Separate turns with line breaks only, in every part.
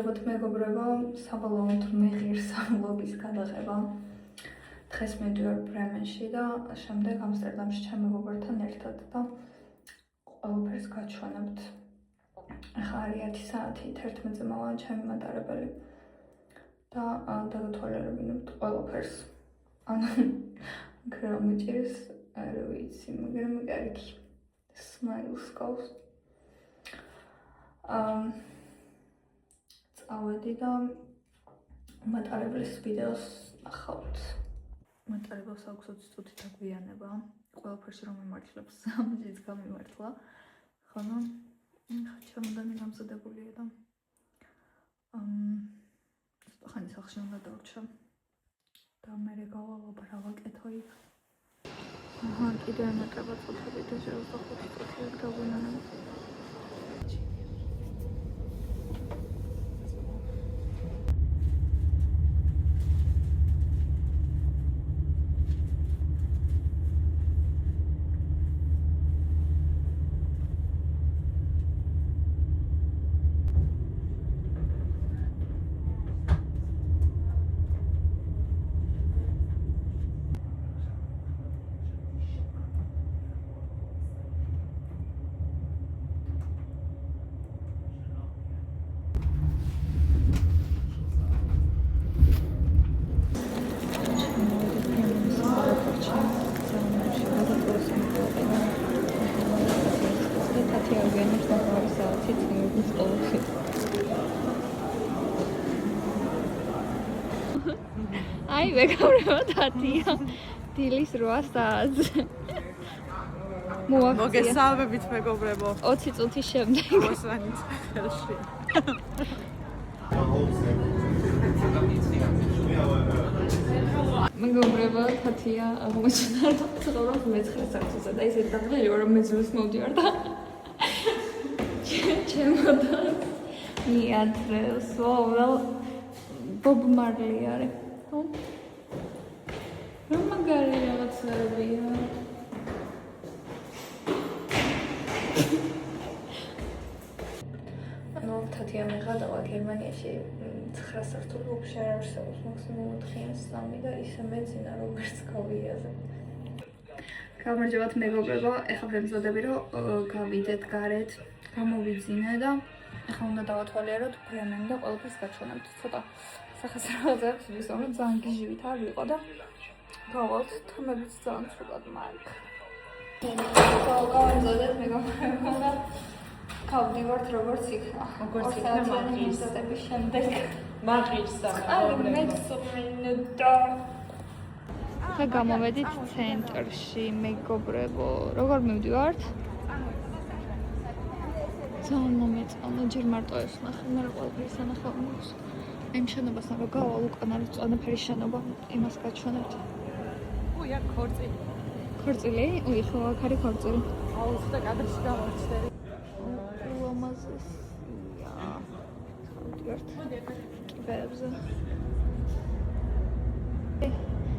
გამარჯობათ მეგობრებო, საბოლოოდ მეღირს vlogis გადაღება. დღეს მივდივარ ბრემენში და შემდეგ ამსტერდამში ჩემ მეგობრებთან ერთად და ყველაფერს გაჩვენებთ. ახლა არის 10 საათი, 11-ზე მოვა ჩემი მატარებელი და დაგათვალიერებინებთ ყველაფერს. ანუ რა მიჭირს, არ ვიცი, მაგრამ კარგი. Smiles goes. წავედი და მატარებლის ვიდეოს ნახავთ. მატარებელს აქვს 20 წუთი დაგვიანება. ყველაფერში რომ მიმართლებს, ამჟამად გამიმართლა. ხოლო ჩემგანი გამზადებულია და ხანი სახში უნდა დავრჩა. და მე გავალობ რა ვაკეთო იქ. კიდევ ემატება წუთები და 25 წუთი დაგვიანება. Ai, მეგობრებო, დათია. დილის 8 საათზე.
მოგესალმებით მეგობრებო.
20 წუთის შემდეგ.
მოსვანით ხელში.
მეგობრებო, დათია აღმოჩნდა რომ ცხოვრობს მე-9 საათზე და ისე დაგღელიო რომ მეძულს მოვდივარ და ჩემოდა მიადრევს, ვალ ბობ მარლი არის. რომ მაგარი რაღაცებია. ანუ თათია მიღადავა გერმანიაში 9 სართული უბრალოდ არ არსებობს, მაქსიმუმ 4-3 და ისე მეძინა როგორც გავიაზე. გამარჯობათ მეგობრებო, ეხლა ვემზადები რომ გავიდეთ გარეთ, გამოვიძინე და ეხლა უნდა დავათვალიეროთ ბრემენი და ყველაფერს გაჩვენებთ. ცოტა სახასრაძებს ვისწავლ რომ ძალიან გიჟივით არ ვიყო და გავალთ თემებიც ძალიან ცუდად მაქვს. გავამზადეთ მეგობრებო და გავდივართ როგორც იქნა.
როგორც იქნა
მაგის შემდეგ.
მაგისა.
ხა გამოვედით ცენტრში მეგობრებო. როგორ მივდივართ? ძალიან მომეწონა, ჯერ მარტო ეს ნახე, მე ყველაფერს ანახავ მოქვს. იმ შენობას ნახე, გავალ უკან არის წვანაფერი შენობა, იმას გაჩვენებთ.
უი, აქ ქორწილი.
ქორწილი? უი, ხო, აქ არის ქორწილი.
აუ, ცოტა კადრში დავარჩდები.
ლამაზია. ხავდივართ. კიბეებზე.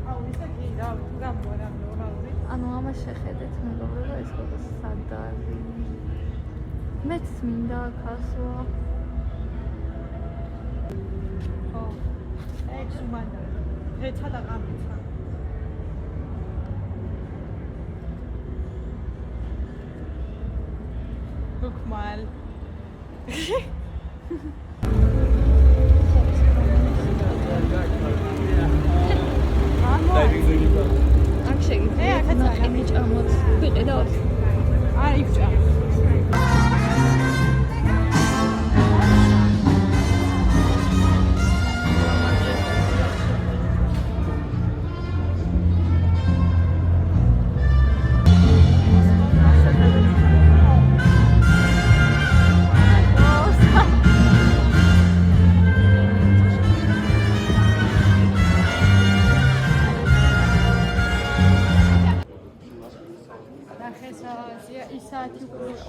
აუ, ისე კი რა, თუ გამორა ნორმალური.
ანუ ამას შეხედეთ მეგობრებო, ეს ხო სად არის? მეც მინდა ახასვა.
ხო. ეგ სუმანდა. რეცა და გამიცა. Guckmal. აქ შეგიძლიათ ნახინი ჭამოთ. ვიყიდოთ. არა, იქ ჭამ.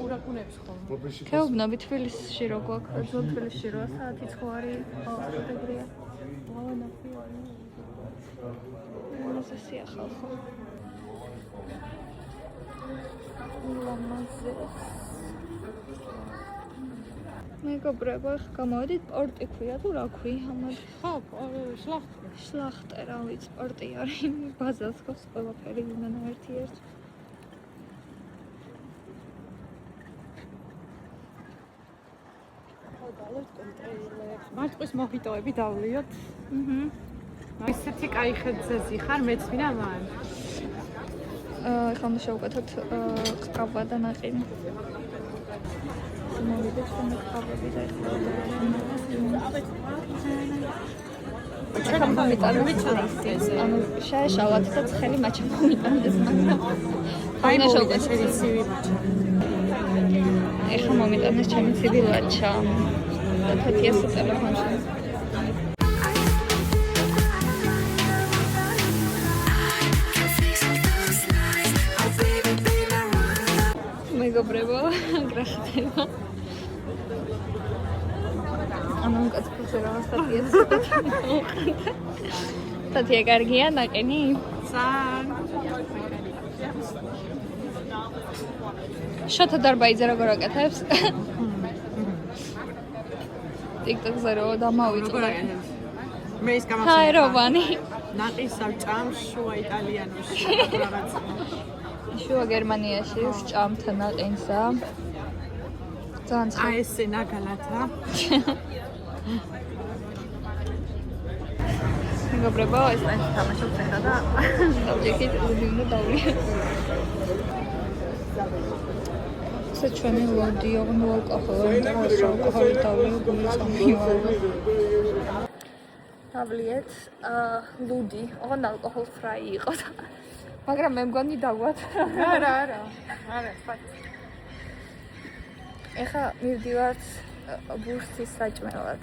ურაკუნებს ხოლმე.
ქეუბნები თბილისში რო გვაქვს, ძველ თბილისში 8 საათი ხო არის? ხო, ეგრეა.
ვანაფი არის.
ლამაზი სიახალხო. ლამაზი. მეგობრებო, ახლა გამოვედით პორტი ქვია თუ რა ქვია ამათ?
ხო, შლახტი.
შლახტე რა ვიცი, პორტი არის. ბაზას ხოს ყველაფერი იმენა ერთ-ერთ.
მარწყვის მოხიტოები დავლიოთ. ისეთი კაი ხედზეზი ხარ, მეც ვინა მან.
ეხლა უნდა შევუკეთოთ ყავა და ნაყინი. მოვიდეთ რომ ყავები და ეხლა ანუ შეეშალათ და ცხელი მაჩა მომიტანდეს, მაგრამ
აი მოვიდა შენი ცივი მაჩა.
ეხლა მომიტანეს ჩემი ცივი ლაჩა და თეთიას ტელეფონში. მეგობრებო, გრახტება. ანუ კაცფუზე რა სტატიას. სტატია კარგია, ნაყინი?
ძალიან.
შოთა დარბაიძე როგორ აკეთებს? TikTok-ზე რო დამავიწყდა.
მე ის გამახსენდა.
ჰაეროვანი.
ნაყისავ ჭამს შუა იტალიანოში რაღაც.
შუა გერმანიაში ჭამთან ნაყინსა. ძალიან ცხელი.
აი ესე ნაგალათა.
მეგობრებო, ეს მაინც თამაშობს ახლა და დავჭიქით ლუდი უნდა დავლიე. ეს ჩვენი ლუდი, ოღონდ ალკოჰოლი დავლიე, გულწამივალო. დავლიეთ ლუდი, ოღონდ ალკოჰოლ ფრაი იყო და მაგრამ მე მგონი დაგვათ.
არა, ფაქტ.
ეხლა მივდივართ ბურთის საჭმელად.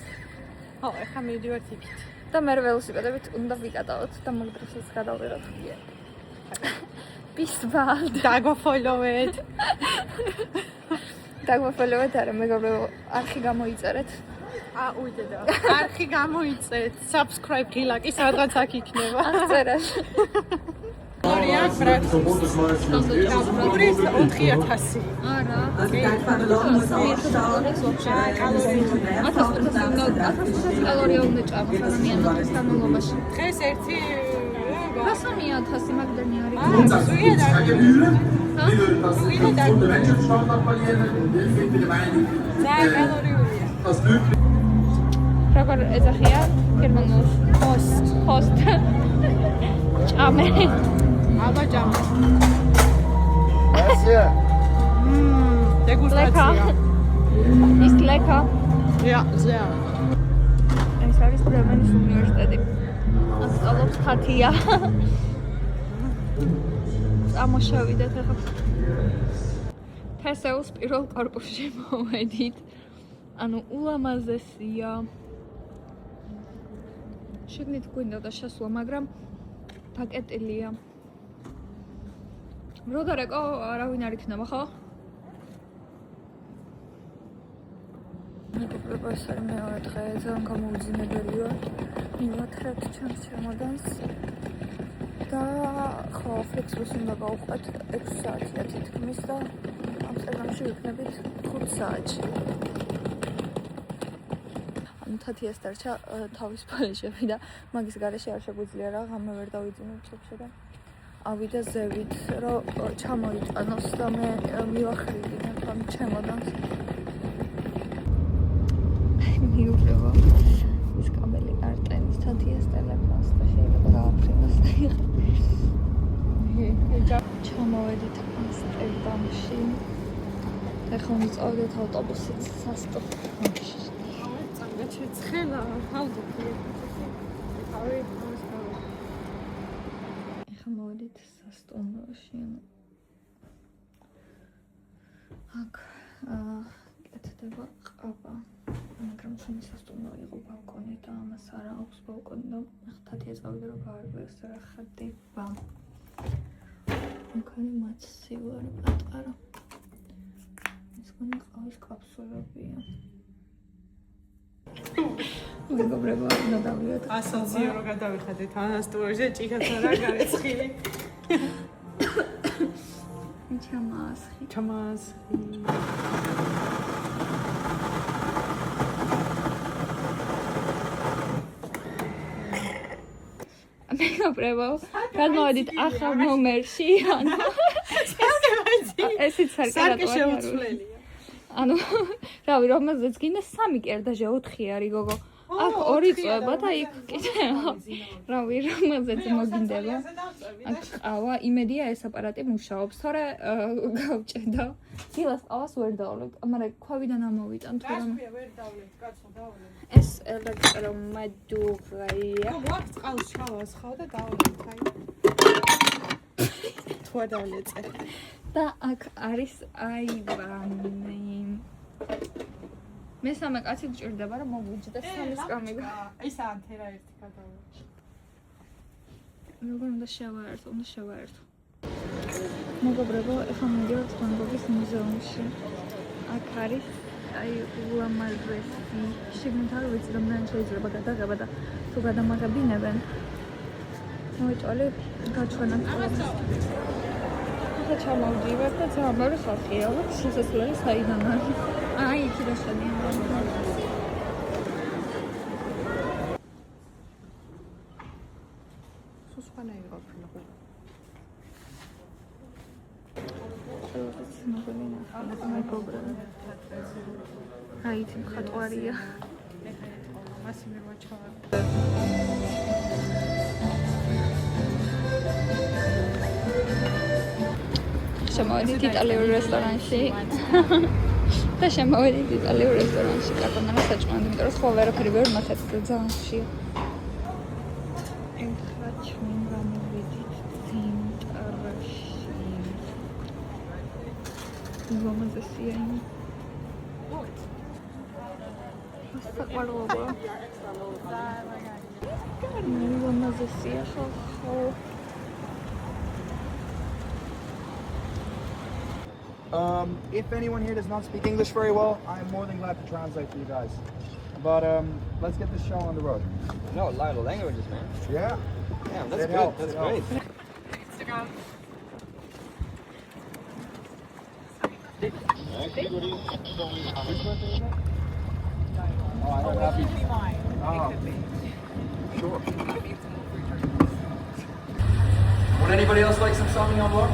ხო, ეხლა მივდივართ იქით.
და მე ველოსიპედებით უნდა ვიკატავოთ და მოგდროსაც გადავიღოთ. ბისბალდ.
დაგვაფოლოვეთ.
დაგვაფოლოვეთ, არა მეგობრებო, არხი გამოიწერეთ.
უიდედა. არხი გამოიწეთ. Subscribe გილაკი სადღაც აქ იქნება.
აღწერაში.
ორია ბრატ. ურის 4000.
არა. 1500 კალორია უნდა ჭამოს ადამიანის განმავლობაში.
დღეს ერთი
1000 მაგდანი არის. როგორ ეძახია გერმანულში? ჰოსტ. ჭამე.
აბა ჭამე.
Grazie.
დეგუსტაცია.
ის ლეკა.
Ja, sehr.
ეს არის ბრემენის უნივერსიტეტი. ასწავლობს თათია. წამოშევიდეთ ახლა. თესეუს პირველ კორპუსში მოვედით. ანუ ულამაზესია. შეგნით გვინდა და შესვლა, მაგრამ დაკეტილია. როდარეკო არავინ არ იქნება, ხო? მეგობრებო, ეს არის მეორე დღე, ძალიან გამოუძინებელია. მივათრეთ ჩემს ჩემოდანს და ხო, ფლექსბუს უნდა გავუყვეთ 6 საათია თითქმის და ამსტერდამში ვიქნებით 5 საათში. თათიას დარჩა თავის პალეშები და მაგის გარეშე არ შეგვიძლია რა ღამე ვერ დავიძინოთ ჩებში და ავიდა ზევით რომ ჩამოიტანოს და მე მივახრიგინებ ამ ჩემოდანს. მიუღება ის კაბელი არ ტენის თათიას ტელეფონს და შეიძლება გააფრინოს. ჩამოვედით ამსტერდამში. ეხლა ვიწავდეთ ავტობუსით სასტოფში.
ცხელა ხალხი.
ეხლა მოვედით სასტუმროში. აქ კეთდება ყავა. მაგრამ ჩვენი სასტუმრო იყო ბალკონი და ამას არ აქვს ბალკონი და ხთათია წავიდა რომ გაარკვევს რა ხდება. მქონი მაცივარი პატარა. ეს კონი ყავის კაფსულებია. მეგობრებო, უნდა დავლიოთ.
ასოციო რო გადავიხადეთ ანასტურზე ჭიქაცა რა გარეცხილი.
ჩამასხი.
ჩამასხი.
მეგობრებო, გადმოვედით ახალ ნომერში, ანუ ესეც სარკე ანუ რავი, რომელზეც გინდა 3 კერდაჟე 4 არის გოგო. აქ 2 წვება და იქ კიდე რავი, რომელზეც მოგინდება. აქ ყავა, იმედია ეს აპარატი მუშაობს, თორე გავჭედო. დილას ყავას ვერ დავლებთ, მაგრამ ქვევიდან ამოვიტან თუ რა.
ვერ დავლეთ, კაცო, დავლეთ.
ეს ელექტრომადუღია.
ვარ წყალს შავას ხავ და დავლეთ, აი. თუ არ დავლეწე.
და აქ არის აივანი. მესამე კაცი გჭირდება რომ მოგვიჯდეს 3 სკამი.
ის ანთერა ერთი გადავაჭ.
როგორ უნდა შევაერთო. მეგობრებო, ეხლა მივიდით ვან გოგის მუზეუმში. აქ არის აი ულამაზესი. შეგნით არ ვიცი რამდენი შეიძლება გადაღება და თუ გადამაგებინებენ. მოიწოლე გაჩვენოთ. ახლა ჩამოვდივარ და ძალიან ბევრი ხალხია. შესასვლელი საიდან არის? აი, იქ და შედიან.
სუსხანა იყოფილა.
აი, ის მხატვარია.
მასი მივაჩვენა.
შემოვედით იტალიურ რესტორანში. და შემოვედით იტალიურ რესტორანში. კარტონანა საჭმელად, იმიტომ რომ სხვა ვერაფერი ვერ ნახეთ და ძალიან ხშირია. ეხლა ჩვენ გამოვედით ცენტრში. ულამაზესია იმ. საყვარლობა. ულამაზესია ხო.
If anyone here does not speak English very well, I'm more than glad to translate for you guys. But let's get this show on the road.
No, a lot of languages, man.
Yeah?
Damn, that's
It
good.
helps,
That's
it
great.
Instagram.
Oh, I don't have
Could be mine.
Oh.
It could be.
Sure.
Would anybody else like some Sauvignon Blanc?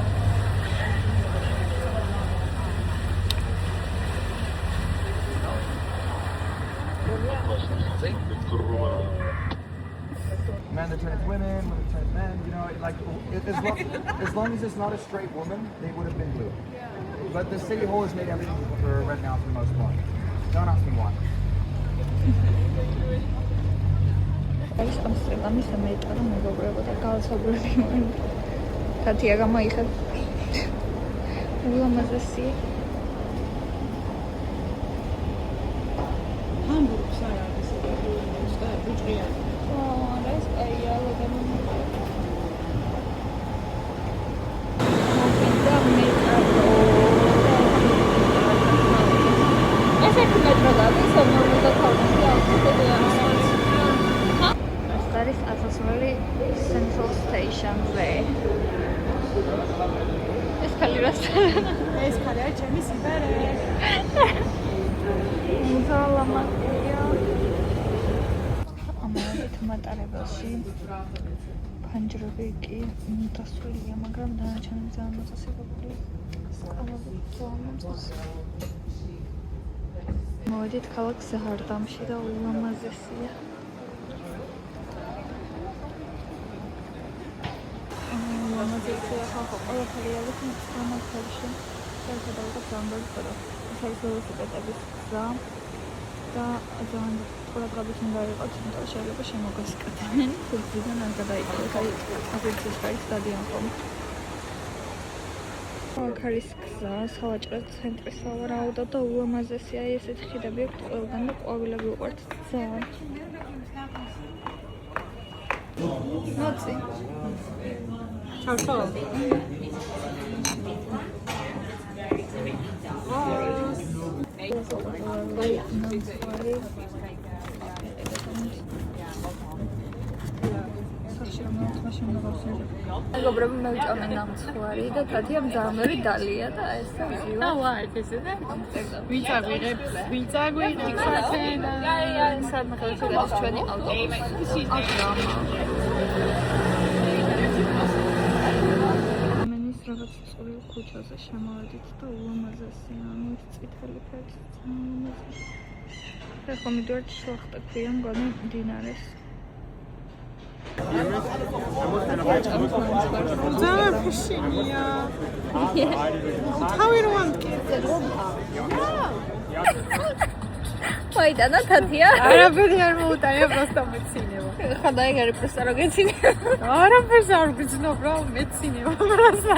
Men that turn into women, women that turn into men, you know, as long as it's not a straight woman, they would have been blue. But the city hall has made everything for red now for the most part. Don't ask me why.
ეს ამსტერდამის მეტრო მეგობრებო და გააცობრები მომ. კათია გამოიხატ. ულამაზესია.
Hamburg's are this. Buchriyat.
ეს აია არის ასასვლელი Central Station-ზე. ეს ხალი რასთან?
ეს ხალია ჩემი სიბერე.
მუზეუმია. ამავე მატარებელში ფანჯრები კი დასვილია, მაგრამ დანარჩენი ძალიან მოწესრიგებული. სკამები ძალიან მოწესრიგებული. მოვედით ქალაქ ზაჰარდამში და ულამაზესია. ულამაზესია ხალხო, ყველაფერი არის მწვანე-ქალში. სადავო სამბოლო ფოტო. ეს არის ველოსიპედების გზა და ძალიან ყურადღებით უნდა იყოს, იმიტომ რომ შეიძლება შემოგასკდნენ. ხუთიდან არ გადაიყვანოთ, აი აფრიკის ხარის სტადიონ ხომ. აქ არის გზა, სავაჭრო ცენტრის სავარაუდო და ულამაზესია ესეთი ხიდები აქვთ ყველგან და ყვავილები უყვართ ძალიან. მოცი.
ჩავშო.
მეგობრები მევიჭამენ ნამცხვარი და თათიამ ძალიან ბევრი დალია და ეს ვივა.
დავაი ესე და ვიწაგვიღებ ხათენ და
სად მაგალითად არის ჩვენი ავტობუსი. მენის რაღაც წვრილ ქუჩაზე შემოვედით და ულამაზესი, ანუ ის წითელი ფერიც ულამაზესი. ეხლა მიდივართ შლახტა ქვია მგონი მდინარეს.
ძალიან ფეშინია. თავი რომ ამტკიცე.
მოიტანა თათია.
არაფერი არ მოუტანია, просто მეცინება.
ხა დაიგარი პროსტა რო გეცინე.
არაფერს არ გძნობ რა, მეცინება просто.